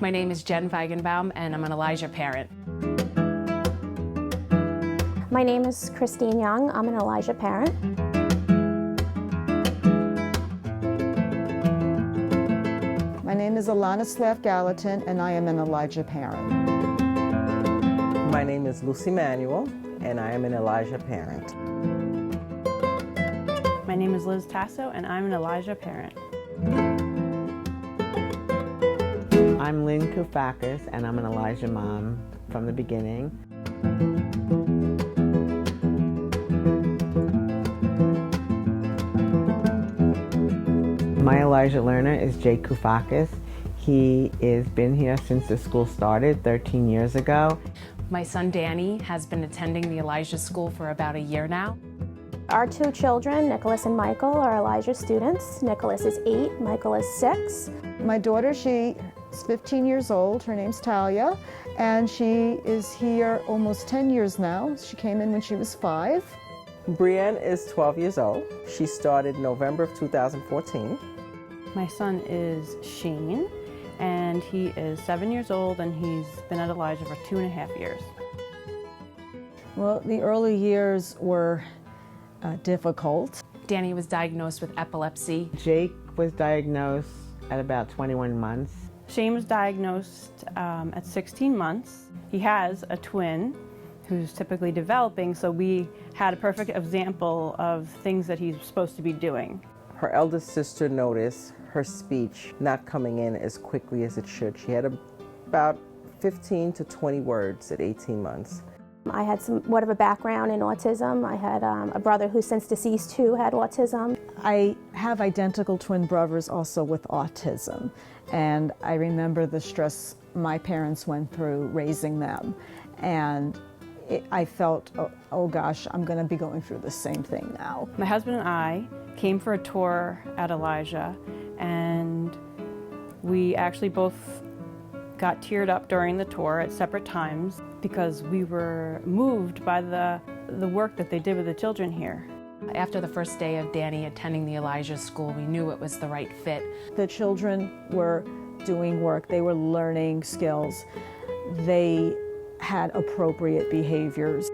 My name is Jen Feigenbaum, and I'm an ELIJA parent. My name is Christine Young. I'm an ELIJA parent. My name is Alana Slav-Gallatin, and I am an ELIJA parent. My name is Lucy Manuel, and I am an ELIJA parent. My name is Liz Tasso, and I'm an ELIJA parent. I'm Lynn Koufakis, and I'm an ELIJA mom from the beginning. My ELIJA learner is Jake Koufakis. He has been here since the school started 13 years ago. My son Danny has been attending the ELIJA School for about a year now. Our two children, Nicholas and Michael, are ELIJA students. Nicholas is 8, Michael is 6. My daughter, she's 15 years old. Her name's Talia, and she is here almost 10 years now. She came in when she was 5. Brienne is 12 years old. She started November of 2014. My son is Shane, and he is 7 years old, and he's been at ELIJA for 2.5 years. Well, the early years were difficult. Danny was diagnosed with epilepsy. Jake was diagnosed at about 21 months. Shane was diagnosed at 16 months. He has a twin who's typically developing, so we had a perfect example of things that he's supposed to be doing. Her eldest sister noticed her speech not coming in as quickly as it should. She had about 15 to 20 words at 18 months. I had somewhat of a background in autism. I had a brother who's since deceased who had autism. I have identical twin brothers also with autism, and I remember the stress my parents went through raising them, and I felt, oh gosh, I'm going to be going through the same thing now. My husband and I came for a tour at ELIJA, and we actually both got teared up during the tour at separate times because we were moved by the work that they did with the children here. After the first day of Danny attending the ELIJA School, we knew it was the right fit. The children were doing work, they were learning skills, they had appropriate behaviors.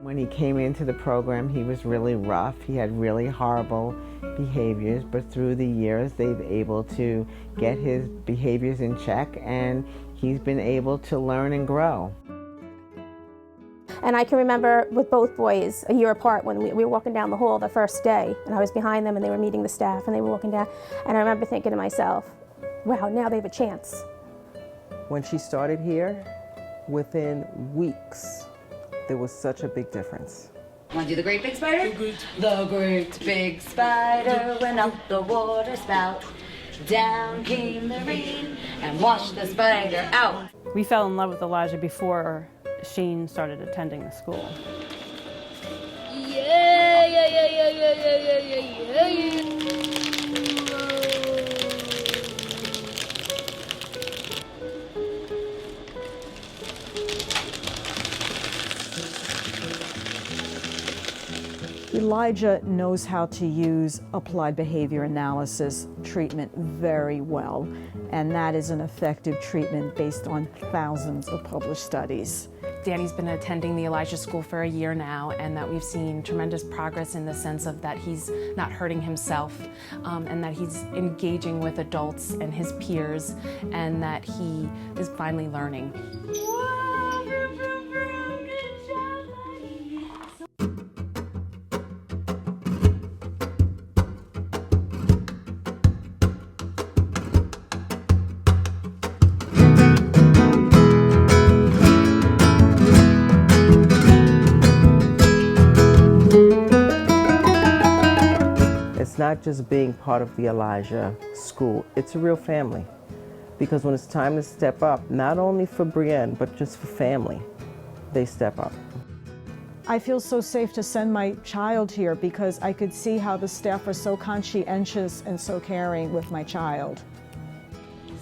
When he came into the program, he was really rough. He had really horrible behaviors, but through the years, they've been able to get his behaviors in check, and he's been able to learn and grow. And I can remember with both boys, a year apart, when we were walking down the hall the first day, and I was behind them and they were meeting the staff and they were walking down, and I remember thinking to myself, wow, now they have a chance. When she started here, within weeks, there was such a big difference. Want to do the great big spider? The great big spider went up the water spout. Down came the rain and washed the spider out. We fell in love with ELIJA before Shane started attending the school. ELIJA knows how to use applied behavior analysis treatment very well, and that is an effective treatment based on thousands of published studies. Danny's been attending the ELIJA School for a year now, and that we've seen tremendous progress in the sense of that he's not hurting himself, and that he's engaging with adults and his peers, and that he is finally learning. It's not just being part of the ELIJA School, it's a real family. Because when it's time to step up, not only for Brienne, but just for family, they step up. I feel so safe to send my child here because I could see how the staff are so conscientious and so caring with my child.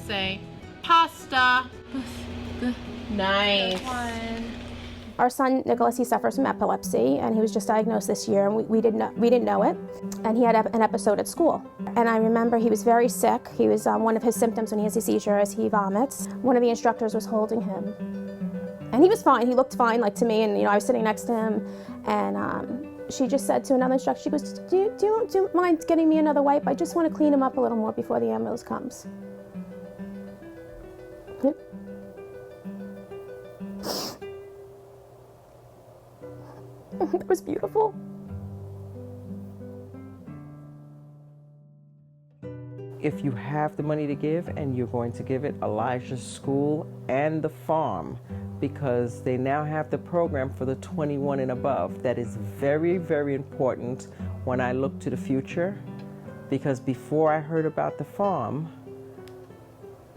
Say, pasta. Nice. Good one. Our son Nicholas, he suffers from epilepsy, and he was just diagnosed this year, and we didn't know it. And he had an episode at school. And I remember he was very sick. He was one of his symptoms when he has a seizure is he vomits. One of the instructors was holding him, and he was fine. He looked fine, like to me, and I was sitting next to him, and she just said to another instructor, she goes, do you mind getting me another wipe? I just want to clean him up a little more before the ambulance comes. Yep. It was beautiful. If you have the money to give and you're going to give it, ELIJA School and the farm, because they now have the program for the 21 and above. That is very, very important when I look to the future, because before I heard about the farm,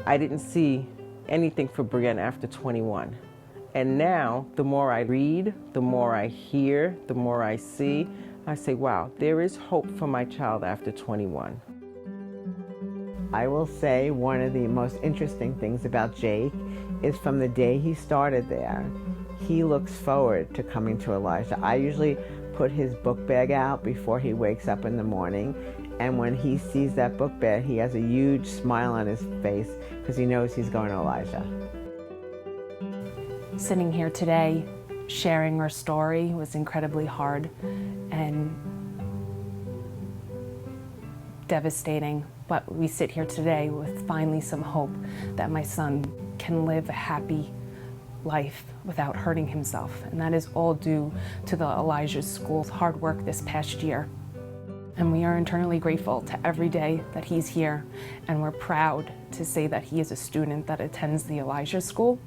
I didn't see anything for Brienne after 21. And now, the more I read, the more I hear, the more I see, I say, wow, there is hope for my child after 21. I will say one of the most interesting things about Jake is from the day he started there, he looks forward to coming to ELIJA. I usually put his book bag out before he wakes up in the morning, and when he sees that book bag, he has a huge smile on his face because he knows he's going to ELIJA. Sitting here today, sharing her story was incredibly hard and devastating. But we sit here today with finally some hope that my son can live a happy life without hurting himself. And that is all due to the ELIJA School's hard work this past year. And we are internally grateful to every day that he's here. And we're proud to say that he is a student that attends the ELIJA School.